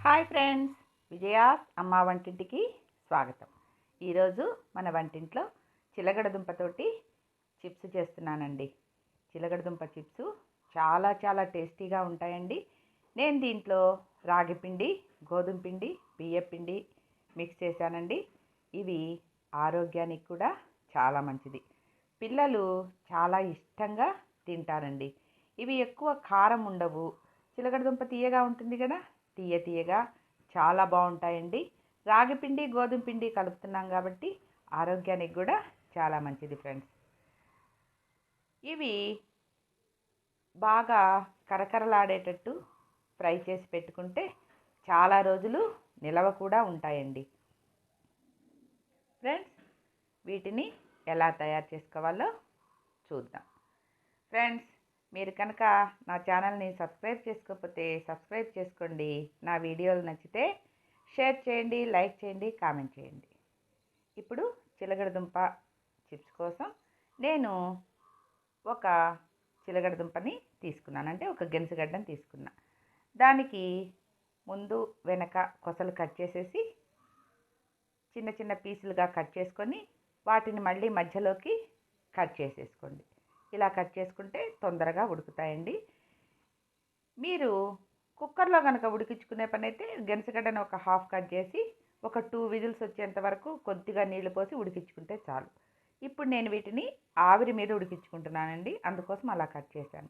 Hi friends, Vijaya's అమ్మ వంటింటికి స్వాగతం. ఈరోజు మన వంటింట్లో చిలగడదుంపతోటి చిప్స్ చేస్తున్నానండి. చిలగడదుంప చిప్స్ చాలా చాలా టేస్టీగా ఉంటాయండి. నేను దీంట్లో రాగి పిండి, గోధుమ పిండి, బియ్యం పిండి మిక్స్ చేశానండి. ఇవి ఆరోగ్యానికి కూడా చాలా మంచిది. పిల్లలు చాలా ఇష్టంగా తింటారండి. ఇవి ఎక్కువ కారం ఉండవు. చిలగడదుంప తీయగా ఉంటుంది కదా, తీయగా చాలా బాగుంటాయండి. రాగి పిండి, గోధుమ పిండి కలుపుతున్నాం కాబట్టి ఆరోగ్యానికి కూడా చాలా మంచిది ఫ్రెండ్స్. ఇవి బాగా కరకరలాడేటట్టు ఫ్రై చేసి పెట్టుకుంటే చాలా రోజులు నిలవ కూడా ఉంటాయండి. ఫ్రెండ్స్, వీటిని ఎలా తయారు చేసుకోవాలో చూద్దాం. ఫ్రెండ్స్, మీరు కనుక నా ఛానల్ని సబ్స్క్రైబ్ చేసుకోకపోతే సబ్స్క్రైబ్ చేసుకోండి. నా వీడియోలు నచ్చితే షేర్ చేయండి, లైక్ చేయండి, కామెంట్ చేయండి. ఇప్పుడు చిలగడదుంప చిప్స్ కోసం నేను ఒక చిలగడదుంపని తీసుకున్నాను, అంటే ఒక గెనుసుగడ్డని తీసుకున్నా. దానికి ముందు వెనక కొసలు కట్ చేసేసి చిన్న చిన్న పీసులుగా కట్ చేసుకొని వాటిని మళ్ళీ మధ్యలోకి కట్ చేసేసుకోండి. ఇలా కట్ చేసుకుంటే తొందరగా ఉడుకుతాయండి. మీరు కుక్కర్లో కనుక ఉడికించుకునే పని అయితే గెనుసుగడ్డను ఒక హాఫ్ కట్ చేసి ఒక 2 విజిల్స్ వచ్చేంత వరకు కొద్దిగా నీళ్లు పోసి ఉడికించుకుంటే చాలు. ఇప్పుడు నేను వీటిని ఆవిరి మీద ఉడికించుకుంటున్నానండి, అందుకోసం అలా కట్ చేశాను.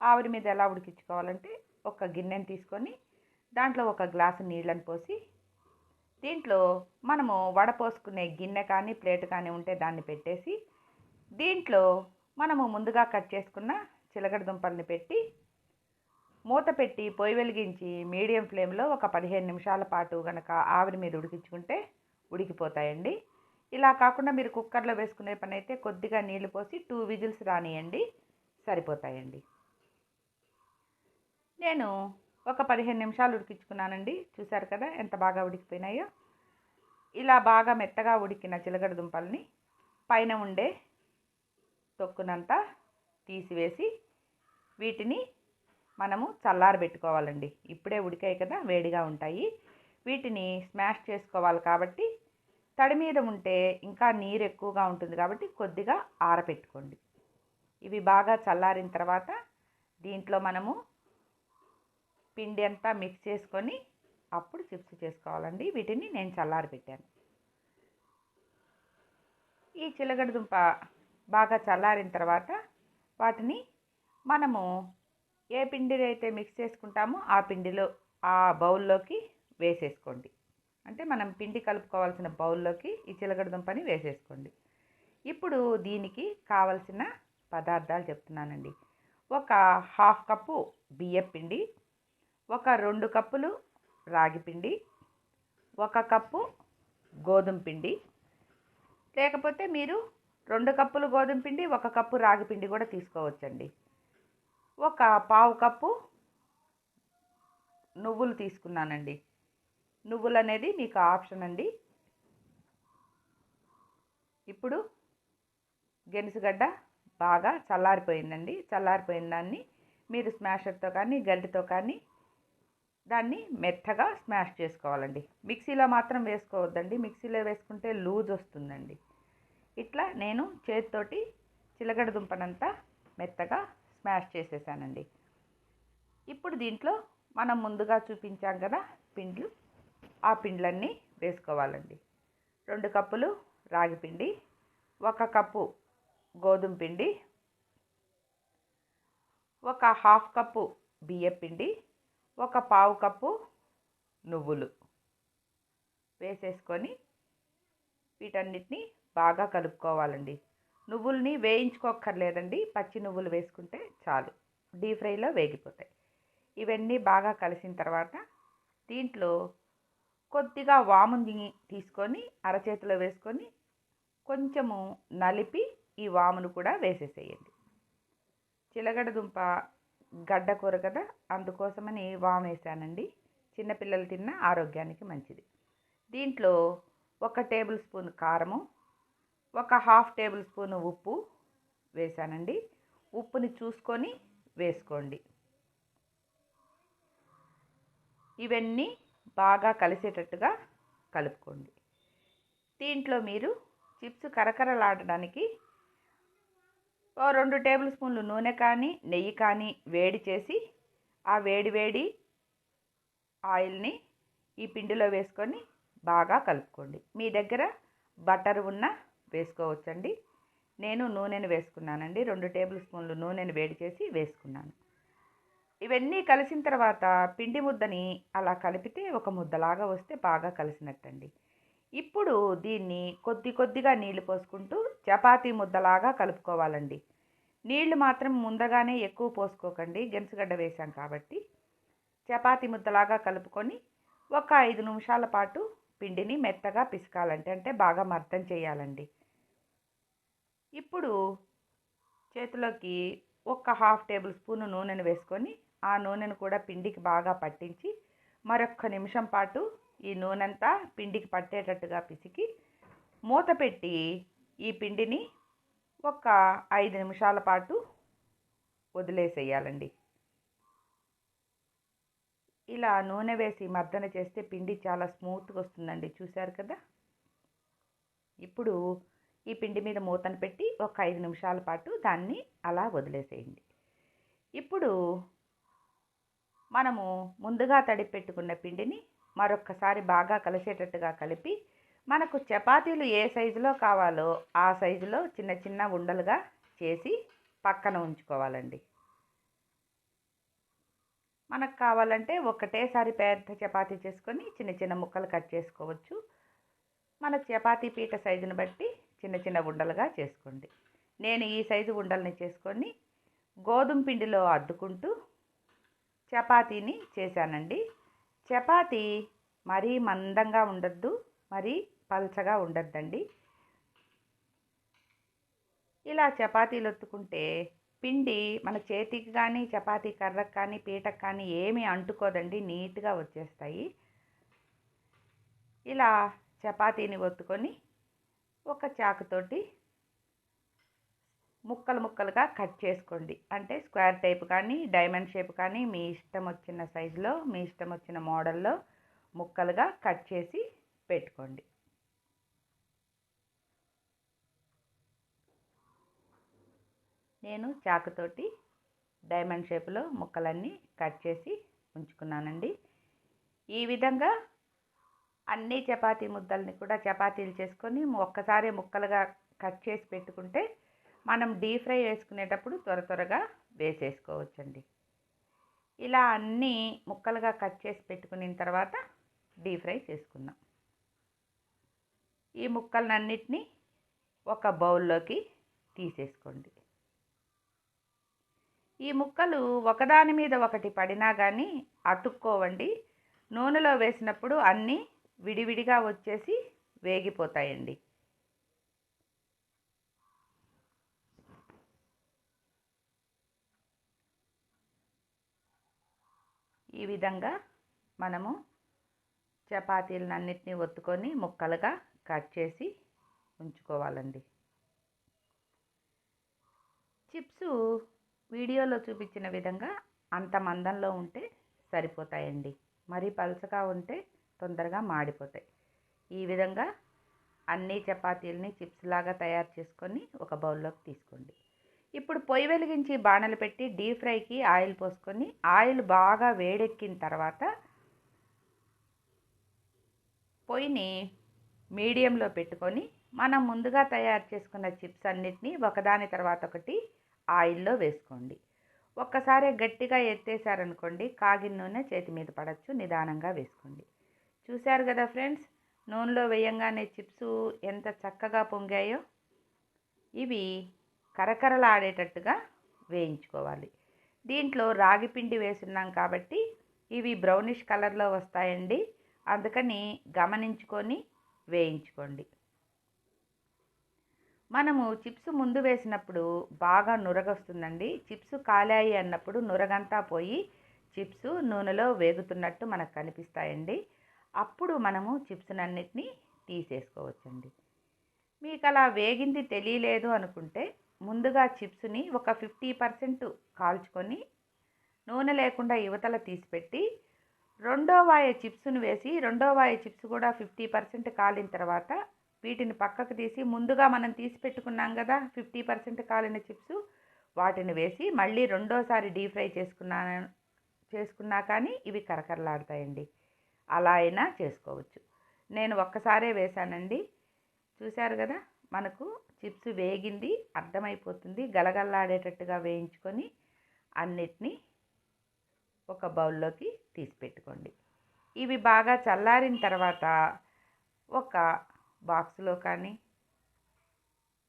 ఆవిరి మీద ఎలా ఉడికించుకోవాలంటే, ఒక గిన్నెని తీసుకొని దాంట్లో ఒక గ్లాసు నీళ్ళని పోసి దీంట్లో మనము వడపోసుకునే గిన్నె కానీ ప్లేట్ కానీ ఉంటే దాన్ని పెట్టేసి దీంట్లో మనము ముందుగా కట్ చేసుకున్న చిలగడదుంపల్ని పెట్టి మూత పెట్టి పొయ్యి వెలిగించి మీడియం ఫ్లేమ్లో ఒక 15 నిమిషాల పాటు కనుక ఆవిరి మీద ఉడికించుకుంటే ఉడికిపోతాయండి. ఇలా కాకుండా మీరు కుక్కర్లో వేసుకునే పని అయితే కొద్దిగా నీళ్లు పోసి 2 విజిల్స్ రానియండి, సరిపోతాయండి. నేను ఒక 15 నిమిషాలు ఉడికించుకున్నానండి. చూసారు కదా ఎంత బాగా ఉడికిపోయినాయో. ఇలా బాగా మెత్తగా ఉడికిన చిలగడదుంపల్ని పైన ఉండే తొక్కునంతా తీసివేసి వీటిని మనము చల్లారబెట్టుకోవాలండి. ఇప్పుడే ఉడికాయి కదా, వేడిగా ఉంటాయి. వీటిని స్మాష్ చేసుకోవాలి కాబట్టి తడి మీద ఉంటే ఇంకా నీరు ఎక్కువగా ఉంటుంది కాబట్టి కొద్దిగా ఆరబెట్టుకోండి. ఇవి బాగా చల్లారిన తర్వాత దీంట్లో మనము పిండి అంతా మిక్స్ చేసుకొని అప్పుడు చిప్స్ చేసుకోవాలండి. వీటిని నేను చల్లారబెట్టాను. ఈ చిలగడదుంప బాగా చల్లారిన తర్వాత వాటిని మనము ఏ పిండి అయితే మిక్స్ చేసుకుంటామో ఆ పిండిలో ఆ బౌల్లోకి వేసేసుకోండి. అంటే మనం పిండి కలుపుకోవాల్సిన బౌల్లోకి ఈ చిలగడదుంపని వేసేసుకోండి. ఇప్పుడు దీనికి కావలసిన పదార్థాలు చెప్తున్నానండి. ఒక హాఫ్ కప్పు బియ్యం పిండి, ఒక 2 కప్పులు రాగి పిండి, 1 కప్పు గోధుమ పిండి, లేకపోతే మీరు 2 కప్పులు గోధుమ పిండి 1 కప్పు రాగి పిండి కూడా తీసుకోవచ్చండి. ఒక పావు కప్పు నువ్వులు తీసుకున్నానండి. నువ్వులు అనేది మీకు ఆప్షన్ అండి. ఇప్పుడు గెనుసుగడ్డ బాగా చల్లారిపోయిందండి. చల్లారిపోయిన దాన్ని మీరు స్మాషర్తో కానీ గరిటెతో కానీ దాన్ని మెత్తగా స్మాష్ చేసుకోవాలండి. మిక్సీలో మాత్రం వేసుకోవద్దండి, మిక్సీలో వేసుకుంటే లూజ్ వస్తుందండి. ఇట్లా నేను చేతితోటి చిలగడదుంపనంతా మెత్తగా స్మాష్ చేసేసానండి. ఇప్పుడు దీంట్లో మనం ముందుగా చూపించాం కదా పిండ్లు, ఆ పిండ్లన్నీ వేసుకోవాలండి. 2 కప్పులు రాగి పిండి, 1 కప్పు గోధుమ పిండి, ఒక హాఫ్ కప్పు బియ్యం పిండి, ఒక పావు కప్పు నువ్వులు వేసేసుకొని వీటన్నిటిని బాగా కలుపుకోవాలండి. నువ్వుల్ని వేయించుకోక్కర్లేదండి, పచ్చి నువ్వులు వేసుకుంటే చాలు, డీప్ ఫ్రైలో వేగిపోతాయి. ఇవన్నీ బాగా కలిసిన తర్వాత దీంట్లో కొద్దిగా వాముని తీసుకొని అరచేతిలో వేసుకొని కొంచెము నలిపి ఈ వామును కూడా వేసేసేయండి. చిలగడదుంప గడ్డ కూర కదా, అందుకోసమని వాము వేసానండి. చిన్నపిల్లలు తిన్న ఆరోగ్యానికి మంచిది. దీంట్లో 1 టేబుల్ స్పూన్ కారము, ఒక హాఫ్ టేబుల్ స్పూన్ ఉప్పు వేసానండి. ఉప్పుని చూసుకొని వేసుకోండి. ఇవన్నీ బాగా కలిసేటట్టుగా కలుపుకోండి. దీంట్లో మీరు చిప్స్ కరకరలాడడానికి 2 టేబుల్ స్పూన్లు నూనె కానీ నెయ్యి కానీ వేడి చేసి ఆ వేడి వేడి ఆయిల్ని ఈ పిండిలో వేసుకొని బాగా కలుపుకోండి. మీ దగ్గర బటర్ ఉన్న వేసుకోవచ్చండి. నేను నూనెను వేసుకున్నానండి. 2 టేబుల్ స్పూన్లు నూనెను వేడి చేసి వేసుకున్నాను. ఇవన్నీ కలిసిన తర్వాత పిండి ముద్దని అలా కలిపితే ఒక ముద్దలాగా వస్తే బాగా కలిసినట్టండి. ఇప్పుడు దీన్ని కొద్ది కొద్దిగా నీళ్లు పోసుకుంటూ చపాతీ ముద్దలాగా కలుపుకోవాలండి. నీళ్లు మాత్రం ముందుగానే ఎక్కువ పోసుకోకండి, గెనుసుగడ్డ వేసాం కాబట్టి. చపాతీ ముద్దలాగా కలుపుకొని ఒక 5 నిమిషాల పాటు పిండిని మెత్తగా పిసకాలంటే అంటే బాగా మర్దం చేయాలండి. ఇప్పుడు చేతిలోకి ఒక 1/2 టేబుల్ స్పూన్ నూనెను వేసుకొని ఆ నూనెను కూడా పిండికి బాగా పట్టించి మరొక్క నిమిషం పాటు ఈ నూనెంతా పిండికి పట్టేటట్టుగా పిసికి మూత పెట్టి ఈ పిండిని ఒక 5 నిమిషాల పాటు వదిలేసేయాలండి. ఇలా నూనె వేసి మర్దన చేస్తే పిండి చాలా స్మూత్గా వస్తుందండి. చూశారు కదా. ఇప్పుడు ఈ పిండి మీద మూతను పెట్టి ఒక 5 నిమిషాల పాటు దాన్ని అలా వదిలేసేయండి. ఇప్పుడు మనము ముందుగా తడిపి పెట్టుకున్న పిండిని మరొక్కసారి బాగా కలిసేటట్టుగా కలిపి మనకు చపాతీలు ఏ సైజులో కావాలో ఆ సైజులో చిన్న చిన్న ఉండలుగా చేసి పక్కన ఉంచుకోవాలండి. మనకు కావాలంటే ఒకటేసారి పెద్ద చపాతీ చేసుకొని చిన్న చిన్న ముక్కలు కట్ చేసుకోవచ్చు. మన చపాతీ పీట సైజుని బట్టి చిన్న చిన్న ఉండలుగా చేసుకోండి. నేను ఈ సైజు ఉండల్ని చేసుకొని గోధుమ పిండిలో అద్దుకుంటూ చపాతీని చేశానండి. చపాతీ మరీ మందంగా ఉండద్దు, మరీ పల్చగా ఉండద్దండి. ఇలా చపాతీలు ఒత్తుకుంటే పిండి మన చేతికి కానీ చపాతీ కర్రకు కానీ పీటకు కానీ ఏమీ అంటుకోదండి, నీట్గా వచ్చేస్తాయి. ఇలా చపాతీని ఒత్తుకొని ఒక చాకుతోటి ముక్కలు ముక్కలుగా కట్ చేసుకోండి. అంటే స్క్వేర్ టైప్ కానీ డైమండ్ షేప్ కానీ మీ ఇష్టం వచ్చిన సైజులో మీ ఇష్టం వచ్చిన మోడల్లో ముక్కలుగా కట్ చేసి పెట్టుకోండి. నేను చాకుతోటి డైమండ్ షేప్లో ముక్కలన్నీ కట్ చేసి ఉంచుకున్నానండి. ఈ విధంగా అన్ని చపాతీ ముద్దల్ని కూడా చపాతీలు చేసుకొని ఒక్కసారి ముక్కలుగా కట్ చేసి పెట్టుకుంటే మనం డీప్ ఫ్రై వేసుకునేటప్పుడు త్వరగా వేసేసుకోవచ్చండి. ఇలా అన్నీ ముక్కలుగా కట్ చేసి పెట్టుకున్న తర్వాత డీప్ ఫ్రై చేసుకుందాం. ఈ ముక్కలన్నిటినీ ఒక బౌల్లోకి తీసేసుకోండి. ఈ ముక్కలు ఒకదాని మీద ఒకటి పడినా కానీ అతుక్కోవండి. నూనెలో వేసినప్పుడు అన్నీ విడివిడిగా వచ్చేసి వేగిపోతాయండి. ఈ విధంగా మనము చపాతీలన్నిటినీ ఒత్తుకొని ముక్కలుగా కట్ చేసి ఉంచుకోవాలండి. చిప్స్ వీడియోలో చూపించిన విధంగా అంత మందంలో ఉంటే సరిపోతాయండి. మరీ పలుచగా ఉంటే తొందరగా మాడిపోతాయి. ఈ విధంగా అన్ని చపాతీలని చిప్స్ లాగా తయారు చేసుకొని ఒక బౌల్లోకి తీసుకోండి. ఇప్పుడు పొయ్యి వెలిగించి బాణలు పెట్టి డీప్ ఫ్రైకి ఆయిల్ పోసుకొని ఆయిల్ బాగా వేడెక్కిన తర్వాత పొయ్యిని మీడియంలో పెట్టుకొని మనం ముందుగా తయారు చేసుకున్న చిప్స్ అన్నిటినీ ఒకదాని తర్వాత ఒకటి ఆయిల్లో వేసుకోండి. ఒక్కసారి గట్టిగా ఎత్తేసారనుకోండి కాగిన నూనె చేతి మీద పడవచ్చు. నిదానంగా వేసుకోండి. చూశారు కదా ఫ్రెండ్స్, నూనెలో వేయంగానే చిప్స్ ఎంత చక్కగా పొంగాయో. ఇవి కరకరలాడేటట్టుగా వేయించుకోవాలి. దీంట్లో రాగి పిండి వేసున్నాం కాబట్టి ఇవి బ్రౌనిష్ కలర్లో వస్తాయండి. అందుకని గమనించుకొని వేయించుకోండి. మనము చిప్స్ ముందు వేసినప్పుడు బాగా నురగొస్తుందండి. చిప్స్ కాలాయి అన్నప్పుడు నురగంతా పోయి చిప్స్ నూనెలో వేగుతున్నట్టు మనకు కనిపిస్తాయండి. అప్పుడు మనము చిప్స్నన్నిటినీ తీసేసుకోవచ్చండి. మీకు అలా వేగింది తెలియలేదు అనుకుంటే ముందుగా చిప్స్ని ఒక 50% కాల్చుకొని నూనె లేకుండా యువతల తీసిపెట్టి రెండో వాయ చిప్స్ను వేసి రెండో వాయ చిప్స్ కూడా 50% కాలిన తర్వాత వీటిని పక్కకు తీసి ముందుగా మనం తీసి పెట్టుకున్నాం కదా 50% కాలిన చిప్స్ వాటిని వేసి మళ్ళీ రెండోసారి డీప్ ఫ్రై చేసుకున్నా కానీ ఇవి కరకరలాడతాయండి. అలా అయినా చేసుకోవచ్చు. నేను ఒక్కసారే వేశానండి. చూశారు కదా, మనకు చిప్స్ వేగింది అర్థమైపోతుంది. గలగల్లాడేటట్టుగా వేయించుకొని అన్నిటినీ ఒక బౌల్లోకి తీసి పెట్టుకోండి. ఇవి బాగా చల్లారిన తర్వాత ఒక బాక్స్లో కానీ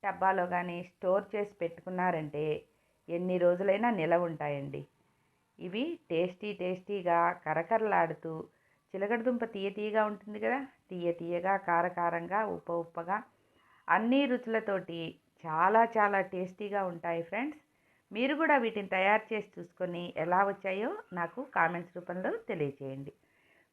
డబ్బాలో కానీ స్టోర్ చేసి పెట్టుకున్నారంటే ఎన్ని రోజులైనా నిలవ ఉంటాయండి. ఇవి టేస్టీగా కరకరలాడుతూ చిలకడదుంప తీయగా ఉంటుంది కదా, తీయగా కారంగా ఉప్పగా అన్ని రుచులతోటి చాలా టేస్టీగా ఉంటాయి ఫ్రెండ్స్. మీరు కూడా వీటిని తయారు చేసి చూసుకొని ఎలా వచ్చాయో నాకు కామెంట్స్ రూపంలో తెలియచేయండి.